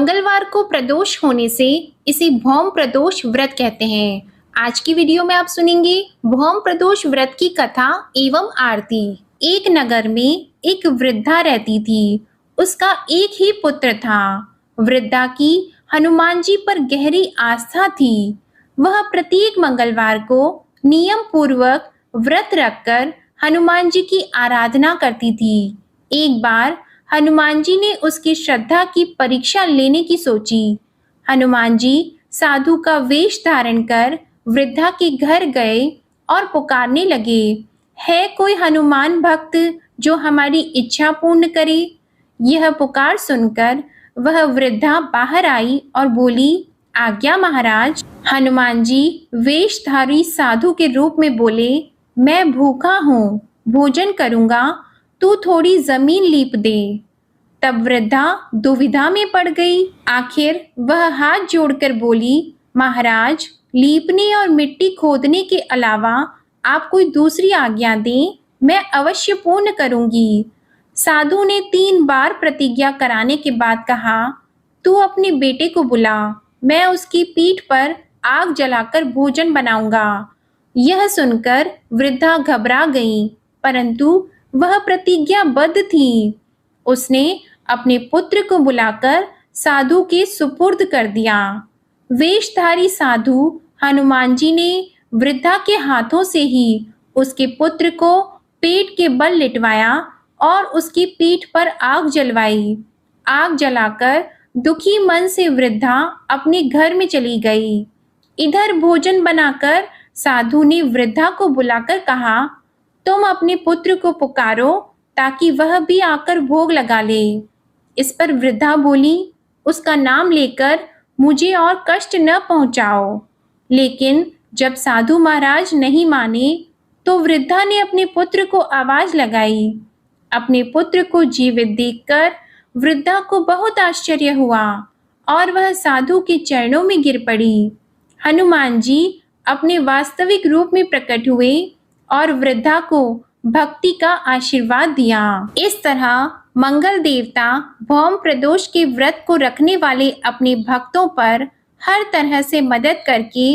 मंगलवार को प्रदोष होने से इसे भौम प्रदोष व्रत कहते हैं। आज की वीडियो में आप सुनेंगे भौम प्रदोष व्रत की कथा एवं आरती। एक नगर में एक वृद्धा रहती थी। उसका एक ही पुत्र था। वृद्धा की हनुमान जी पर गहरी आस्था थी। वह प्रत्येक मंगलवार को नियम पूर्वक व्रत रखकर हनुमान जी की आराधना करती थी। एक बार हनुमान जी ने उसकी श्रद्धा की परीक्षा लेने की सोची। हनुमान जी साधु का वेश धारण कर वृद्धा के घर गए और पुकारने लगे, है कोई हनुमान भक्त जो हमारी इच्छा पूर्ण करे? यह पुकार सुनकर वह वृद्धा बाहर आई और बोली, आज्ञा महाराज। हनुमान जी वेशधारी साधु के रूप में बोले, मैं भूखा हूँ, भोजन करूँगा, तू थोड़ी जमीन लीप दे। तब वृद्धा दुविधा में पड़ गई। आखिर वह हाथ जोड़कर बोली, महाराज, लीपने और मिट्टी खोदने के अलावा आप कोई दूसरी आज्ञा दें, मैं अवश्य पूर्ण करूंगी। साधु ने 3 बार प्रतिज्ञा कराने के बाद कहा, तू अपने बेटे को बुला, मैं उसकी पीठ पर आग जलाकर भोजन बनाऊंगा। यह सुनकर वृद्धा घबरा गई, परंतु वह प्रतिज्ञाबद्ध थी। उसने अपने पुत्र को बुलाकर साधु के सुपुर्द कर दिया। वेशधारी साधु हनुमान जी ने वृद्धा के हाथों से ही उसके पुत्र को पेट के बल लिटवाया और उसकी पीठ पर आग जलवाई। आग जलाकर दुखी मन से वृद्धा अपने घर में चली गई। इधर भोजन बनाकर साधु ने वृद्धा को बुलाकर कहा, तुम अपने पुत्र को पुकारो ताकि वह भी आकर भोग लगा ले। इस पर वृद्धा बोली, उसका नाम लेकर मुझे और कष्ट न पहुंचाओ। लेकिन जब साधु महाराज नहीं माने तो वृद्धा ने अपने पुत्र को आवाज लगाई। अपने पुत्र को जीवित देखकर वृद्धा को बहुत आश्चर्य हुआ और वह साधु के चरणों में गिर पड़ी। हनुमान जी अपने वास्तविक रूप में प्रकट हुए और वृद्धा को भक्ति का आशीर्वाद दिया। इस तरह मंगल देवता भौम प्रदोष के व्रत को रखने वाले अपने भक्तों पर हर तरह से मदद करके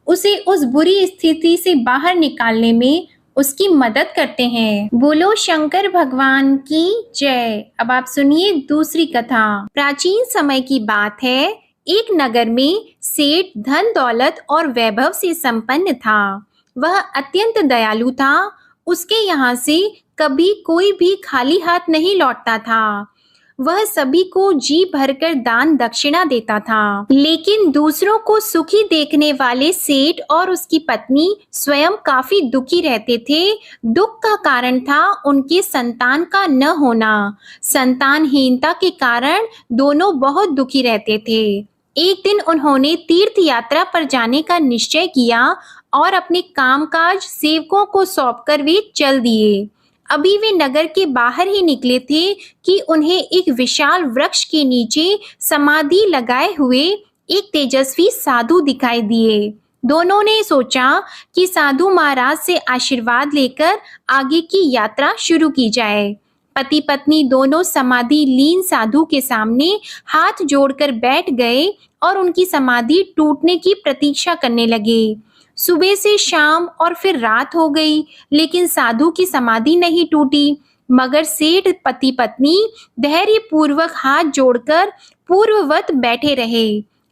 उसे उस बुरी स्थिति से बाहर निकालने में उसकी मदद करते हैं। बोलो शंकर भगवान की जय। अब आप सुनिए दूसरी कथा। प्राचीन समय की बात है। एक नगर में सेठ धन दौलत और वैभव से संपन्न था। वह अत्यंत दयालु था। उसके यहाँ से कभी कोई भी खाली हाथ नहीं लौटता था। वह सभी को जी भरकर दान दक्षिणा देता था। लेकिन दूसरों को सुखी देखने वाले सेठ और उसकी पत्नी स्वयं काफी दुखी रहते थे। दुख का कारण था उनके संतान का न होना। संतानहीनता के कारण दोनों बहुत दुखी रहते थे। एक दिन उन्होंने तीर्थ यात्रा पर जाने का निश्चय किया और अपने कामकाज सेवकों को सौंपकर वे चल दिए। अभी वे नगर के बाहर ही निकले थे कि उन्हें एक विशाल वृक्ष के नीचे समाधि लगाए हुए एक तेजस्वी साधु दिखाई दिए। दोनों ने सोचा कि साधु महाराज से आशीर्वाद लेकर आगे की यात्रा शुरू की जाए। पति पत्नी दोनों समाधि लीन साधु के सामने हाथ जोड़कर बैठ गए और उनकी समाधि टूटने की प्रतीक्षा करने लगे। सुबह से शाम और फिर रात हो गई, लेकिन साधु की समाधि नहीं टूटी। मगर सेठ पति पत्नी धैर्य पूर्वक हाथ जोड़कर पूर्ववत बैठे रहे।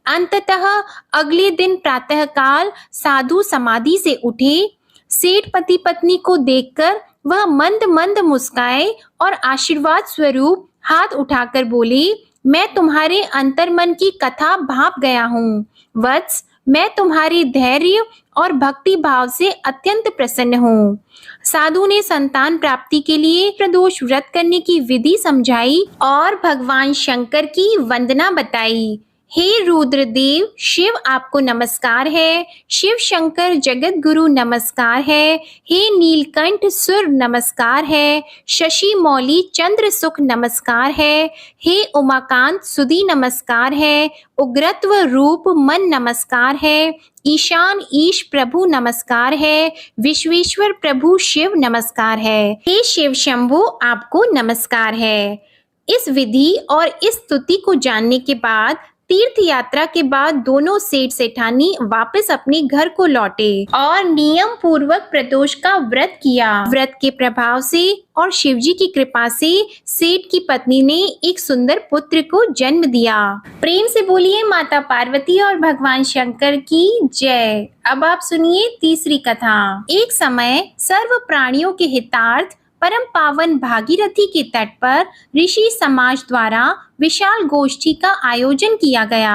अंततः अगले दिन प्रातःकाल साधु समाधि से उठे। सेठ पति पत्नी को देखकर वह मंद मंद मुस्काए और आशीर्वाद स्वरूप हाथ उठाकर बोले, मैं तुम्हारे अंतर्मन की कथा भाप गया हूँ। वत्स, मैं तुम्हारे धैर्य और भक्ति भाव से अत्यंत प्रसन्न हूँ। साधु ने संतान प्राप्ति के लिए प्रदोष व्रत करने की विधि समझाई और भगवान शंकर की वंदना बताई। हे रुद्रदेव, शिव आपको नमस्कार है। शिव शंकर जगत गुरु नमस्कार है। हे नीलकंठ सुर नमस्कार है। शशि मौली चंद्र सुख नमस्कार है। हे उमाकांत सुधी नमस्कार है। उग्रत्व रूप मन नमस्कार है। ईशान ईश प्रभु नमस्कार है। विश्वेश्वर प्रभु शिव नमस्कार है। हे शिव शंभु आपको नमस्कार है। इस विधि और इस स्तुति को जानने के बाद तीर्थ यात्रा के बाद दोनों सेठ सेठानी वापस अपने घर को लौटे और नियम पूर्वक प्रदोष का व्रत किया। व्रत के प्रभाव से और शिवजी की कृपा से सेठ की पत्नी ने एक सुंदर पुत्र को जन्म दिया। प्रेम से बोलिए माता पार्वती और भगवान शंकर की जय। अब आप सुनिए तीसरी कथा। एक समय सर्व प्राणियों के हितार्थ परम पावन भागीरथी के तट पर ऋषि समाज द्वारा विशाल गोष्ठी का आयोजन किया गया।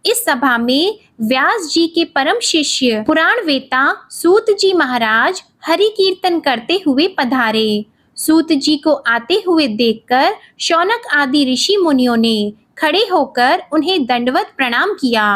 इस सभा में व्यास जी के परम शिष्य पुराण वेता सूत जी महाराज हरि कीर्तन करते हुए पधारे। सूत जी को आते हुए देखकर शौनक आदि ऋषि मुनियों ने खड़े होकर उन्हें दंडवत प्रणाम किया।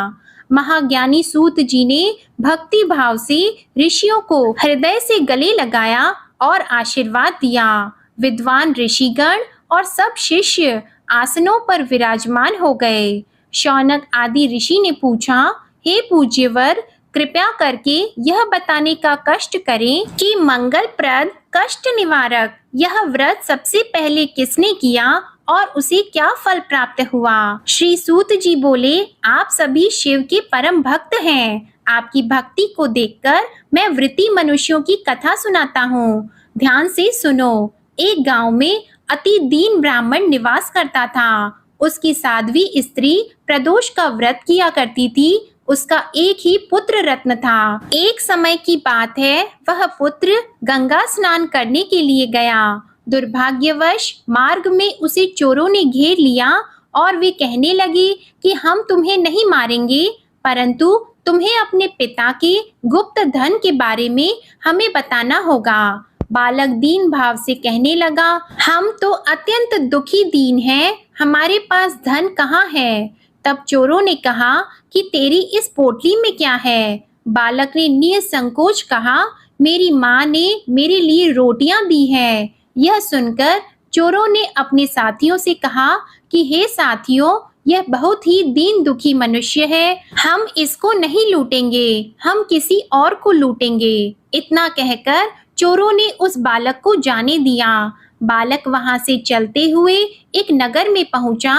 महाज्ञानी सूत जी ने भक्ति भाव से ऋषियों को हृदय से गले लगाया और आशीर्वाद दिया। विद्वान ऋषिगण और सब शिष्य आसनों पर विराजमान हो गए। शौनक आदि ऋषि ने पूछा, हे पूज्यवर, कृपया करके यह बताने का कष्ट करें कि मंगलप्रद कष्ट निवारक यह व्रत सबसे पहले किसने किया और उसे क्या फल प्राप्त हुआ। श्री सूत जी बोले, आप सभी शिव के परम भक्त हैं। आपकी भक्ति को देखकर मैं वृत्ति मनुष्यों की कथा सुनाता हूँ। ध्यान से सुनो। एक गांव में अति दीन ब्राह्मण निवास करता था। उसकी साध्वी स्त्री प्रदोष का व्रत किया करती थी। उसका एक ही पुत्र रत्न था। एक समय की बात है, वह पुत्र गंगा स्नान करने के लिए गया। दुर्भाग्यवश मार्ग में उसे चोरों ने घेर लिया और वे कहने लगे कि हम तुम्हें नहीं मारेंगे, परंतु तुम्हें अपने पिता के गुप्त धन के बारे में हमें बताना होगा। बालक दीन भाव से कहने लगा, हम तो अत्यंत दुखी दीन हैं, हमारे पास धन कहाँ है। तब चोरों ने कहा कि तेरी इस पोटली में क्या है। बालक ने निसंकोच कहा, मेरी माँ ने मेरे लिए रोटियां दी है। यह सुनकर चोरों ने अपने साथियों से कहा कि हे साथियों, यह बहुत ही दीन दुखी मनुष्य है, हम इसको नहीं लूटेंगे, हम किसी और को लूटेंगे। इतना कहकर चोरों ने उस बालक को जाने दिया। बालक वहां से चलते हुए एक नगर में पहुंचा।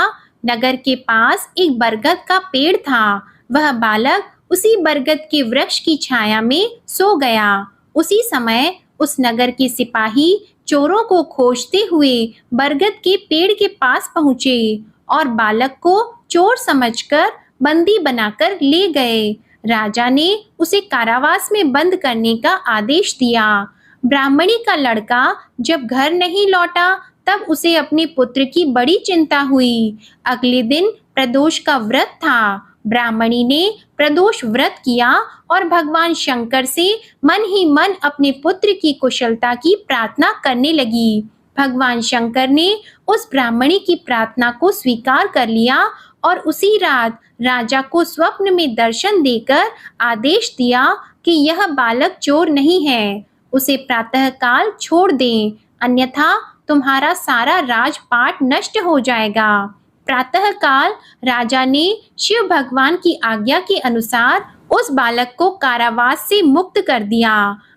नगर के पास एक बरगद का पेड़ था। वह बालक उसी बरगद के वृक्ष की छाया में सो गया। उसी समय उस नगर के सिपाही चोरों को खोजते हुए बरगद के पेड़ के पास पहुंचे और बालक को चोर समझकर बंदी बनाकर ले गए। राजा ने उसे कारावास में बंद करने का आदेश दिया। ब्राह्मणी का लड़का जब घर नहीं लौटा तब उसे अपने पुत्र की बड़ी चिंता हुई। अगले दिन प्रदोष का व्रत था। ब्राह्मणी ने प्रदोष व्रत किया और भगवान शंकर से मन ही मन अपने पुत्र की कुशलता की प्रार्थना करने लगी। भगवान शंकर ने उस ब्राह्मणी की प्रार्थना को स्वीकार कर लिया और उसी रात राजा को स्वप्न में दर्शन देकर आदेश दिया कि यह बालक चोर नहीं है, उसे प्रातःकाल छोड़ दें, अन्यथा तुम्हारा सारा राजपाट नष्ट हो जाएगा। प्रातःकाल राजा ने शिव भगवान की आज्ञा के अनुसार उस बालक को कारावास से मुक्त कर दिया।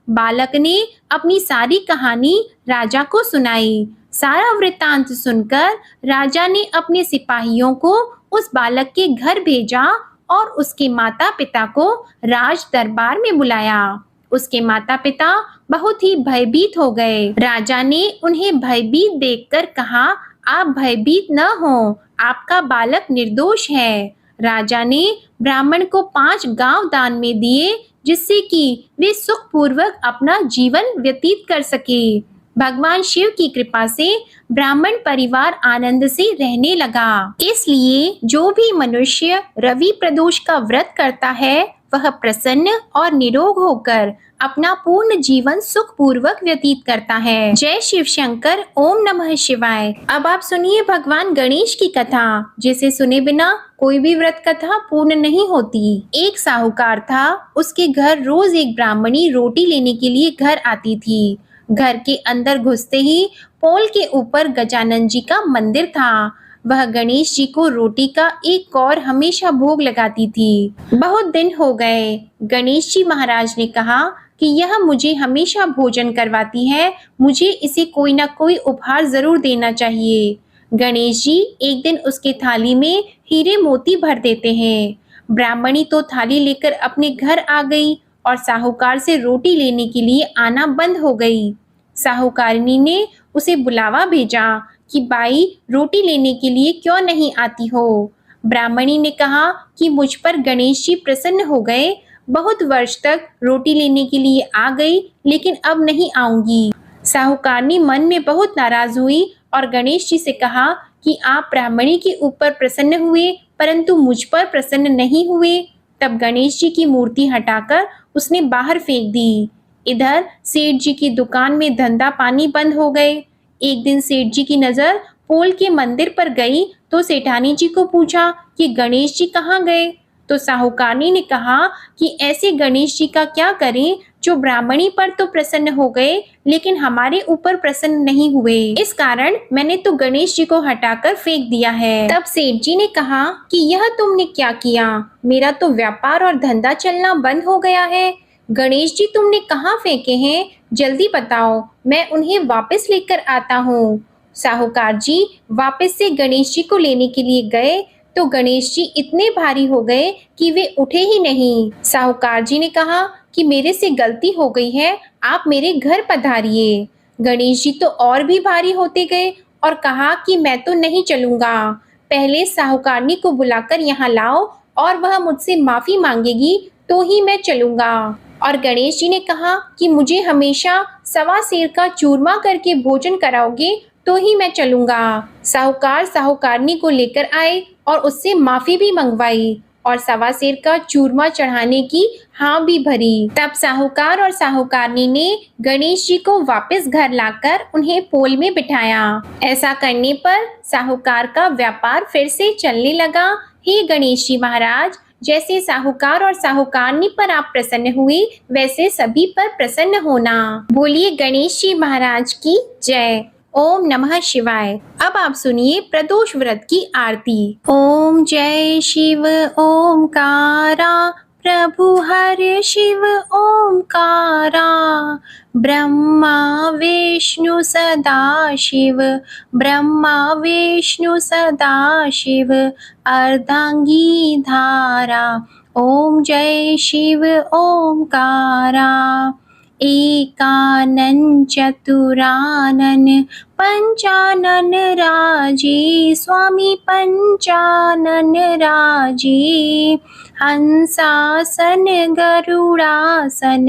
बालक ने अपनी सारी कहानी राजा को सुनाई। सारा वृत्तांत सुनकर राजा ने अपने सिपाहियों को उस बालक के घर भेजा और उसके माता पिता को राज दरबार में बुलाया। उसके माता पिता बहुत ही भयभीत हो गए। राजा ने उन्हें भयभीत देखकर कहा, आप भयभीत न हो, आपका बालक निर्दोष है। राजा ने ब्राह्मण को 5 गांव दान में दिए, जिससे कि वे सुखपूर्वक अपना जीवन व्यतीत कर सके। भगवान शिव की कृपा से ब्राह्मण परिवार आनंद से रहने लगा। इसलिए जो भी मनुष्य रवि प्रदोष का व्रत करता है वह प्रसन्न और निरोग होकर अपना पूर्ण जीवन सुखपूर्वक व्यतीत करता है। जय शिव शंकर। ओम नमः शिवाय। अब आप सुनिए भगवान गणेश की कथा, जिसे सुने बिना कोई भी व्रत कथा पूर्ण नहीं होती। एक साहूकार था, उसके घर रोज एक ब्राह्मणी रोटी लेने के लिए घर आती थी। घर के अंदर घुसते ही पोल के ऊपर गजानन जी का मंदिर था। वह गणेश जी को रोटी का एक कौर हमेशा भोग लगाती थी। बहुत दिन हो गए। गणेश जी महाराज ने कहा कि यह मुझे हमेशा भोजन करवाती है, मुझे इसे कोई ना कोई उपहार जरूर देना चाहिए। गणेश जी एक दिन उसके थाली में हीरे मोती भर देते हैं। ब्राह्मणी तो थाली लेकर अपने घर आ गई और साहूकार से रोटी लेने के लिए आना बंद हो गई। साहूकारनी ने उसे बुलावा भेजा कि बाई रोटी लेने के लिए क्यों नहीं आती हो। ब्राह्मणी ने कहा कि मुझ पर गणेश जी प्रसन्न हो गए, बहुत वर्ष तक रोटी लेने के लिए आ गई लेकिन अब नहीं आऊंगी। साहूकारनी मन में बहुत नाराज हुई और गणेश जी से कहा कि आप ब्राह्मणी के ऊपर प्रसन्न हुए परंतु मुझ पर प्रसन्न नहीं हुए। तब गणेश जी की मूर्ति हटाकर उसने बाहर फेंक दी। इधर सेठ जी की दुकान में धंधा पानी बंद हो गए। एक दिन सेठ जी की नजर पोल के मंदिर पर गई तो सेठानी जी को पूछा कि गणेश जी कहाँ गए। तो साहूकारनी ने कहा कि ऐसे गणेश जी का क्या करें जो ब्राह्मणी पर तो प्रसन्न हो गए लेकिन हमारे ऊपर प्रसन्न नहीं हुए, इस कारण मैंने तो गणेश जी को हटाकर फेंक दिया है। तब सेठ जी ने कहा कि यह तुमने क्या किया, मेरा तो व्यापार और धंधा चलना बंद हो गया है। गणेश जी तुमने कहाँ फेंके हैं, जल्दी बताओ, मैं उन्हें वापस लेकर आता हूँ। साहूकार जी वापस से गणेश जी को लेने के लिए गए तो गणेश जी इतने भारी हो गए कि वे उठे ही नहीं। साहूकार जी ने कहा कि मेरे से गलती हो गई है, आप मेरे घर पधारिए। गणेश जी तो और भी भारी होते गए और कहा कि मैं तो नहीं चलूंगा, पहले साहूकारनी को बुलाकर यहाँ लाओ और वह मुझसे माफी मांगेगी तो ही मैं चलूंगा। और गणेश जी ने कहा कि मुझे हमेशा सवा सेर का चूरमा करके भोजन कराओगे तो ही मैं चलूंगा। साहूकार साहूकारनी को लेकर आए और उससे माफी भी मंगवाई और सवा सेर का चूरमा चढ़ाने की हाँ भी भरी। तब साहूकार और साहूकारनी ने गणेश जी को वापस घर लाकर उन्हें पोल में बिठाया। ऐसा करने पर साहूकार का व्यापार फिर से चलने लगा। हे गणेश जी महाराज, जैसे साहूकार और साहूकारनी पर आप प्रसन्न हुए वैसे सभी पर प्रसन्न होना। बोलिए गणेश जी महाराज की जय। ओम नमः शिवाय। अब आप सुनिए प्रदोष व्रत की आरती। ओम जय शिव ओमकारा, प्रभु हर शिव ओमकारा, ब्रह्मा विष्णु सदा शिव, ब्रह्मा विष्णु सदा शिव, अर्धांगी धारा। ओम जय शिव ओमकारा, एकानन चतुरानन, पंचानन राजे, स्वामी पंचानन राजे, हंसासन गरुड़ासन,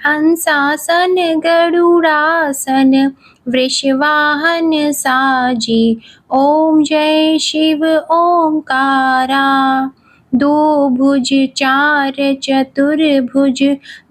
हंसासन गरुड़ासन, वृषवाहन साजे। ओम जय शिव ओमकारा, दो भुज चार चतुर्भुज,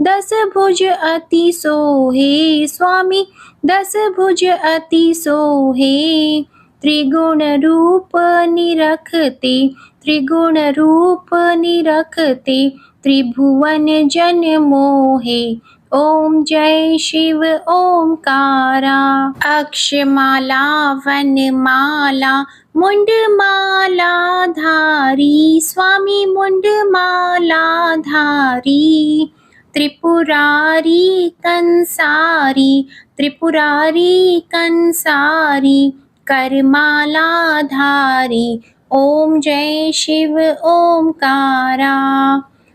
दस भुज अति सोहे, स्वामी दस भुज अति सोहे, त्रिगुण रूप निरखते, त्रिगुण रूप निरखते, त्रिभुवन जन मोहे। ओम जय शिव ओमकारा, अक्षमाला वनमाला, मुंडमाला धारी, स्वामी मुंडमाला धारी, त्रिपुरारी कंसारी, त्रिपुरारी कंसारी, करमाला धारी। ओम जय शिव ओमकारा,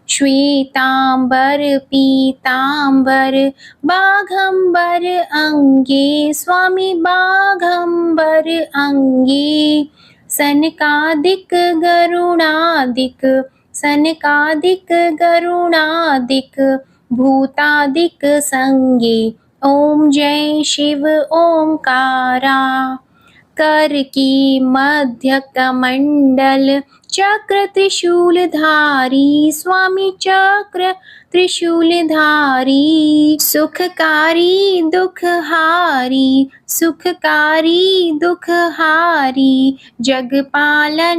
श्वेतांबर पीतांबर, बाघंबर अंगे, स्वामी बाघंबर अंगे, सनकादिक गरुणादिक, सनकादिक गरुणादिक, भूतादिक संगे। ओम जय शिव ओमकारा, कर की मध्य कमंडल, चक्र त्रिशूलधारी, स्वामी चक्र त्रिशूलधारी, सुखकारी दुखहारी, सुखकारी दुखहारी, जगपालनकारी।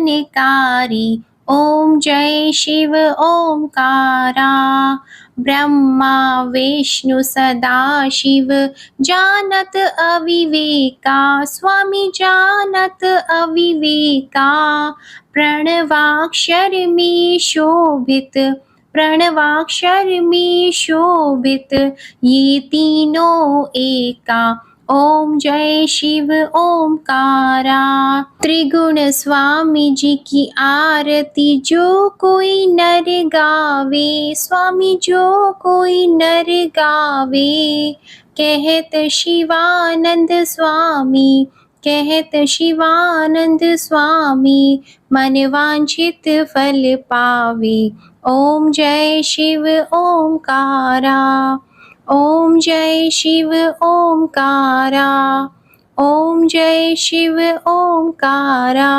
ओम जय शिव ओमकारा, ब्रह्मा विष्णु सदा शिव, जानत अविवेका, स्वामी जानत अविवेका, प्रणवाक्षर में शोभित, प्रणवाक्षर में शोभित, ये तीनों एका। ओम जय शिव ओमकारा। त्रिगुण स्वामी जी की आरती जो कोई नर गावे, स्वामी जो कोई नर गावे। कहत शिवानंद स्वामी, कहत शिवानंद स्वामी, मन वांछित फल पावे। ओम जय शिव ओमकारा। ओम जय शिव ओमकारा। ओम जय शिव ओमकारा।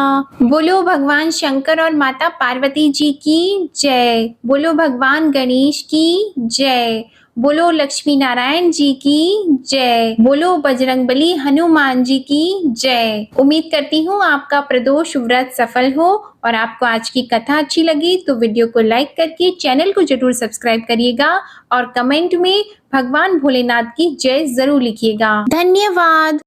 बोलो भगवान शंकर और माता पार्वती जी की जय। बोलो भगवान गणेश की जय। बोलो लक्ष्मी नारायण जी की जय। बोलो बजरंगबली हनुमान जी की जय। उम्मीद करती हूँ आपका प्रदोष व्रत सफल हो और आपको आज की कथा अच्छी लगी तो वीडियो को लाइक करके चैनल को जरूर सब्सक्राइब करिएगा और कमेंट में भगवान भोलेनाथ की जय जरूर लिखिएगा। धन्यवाद।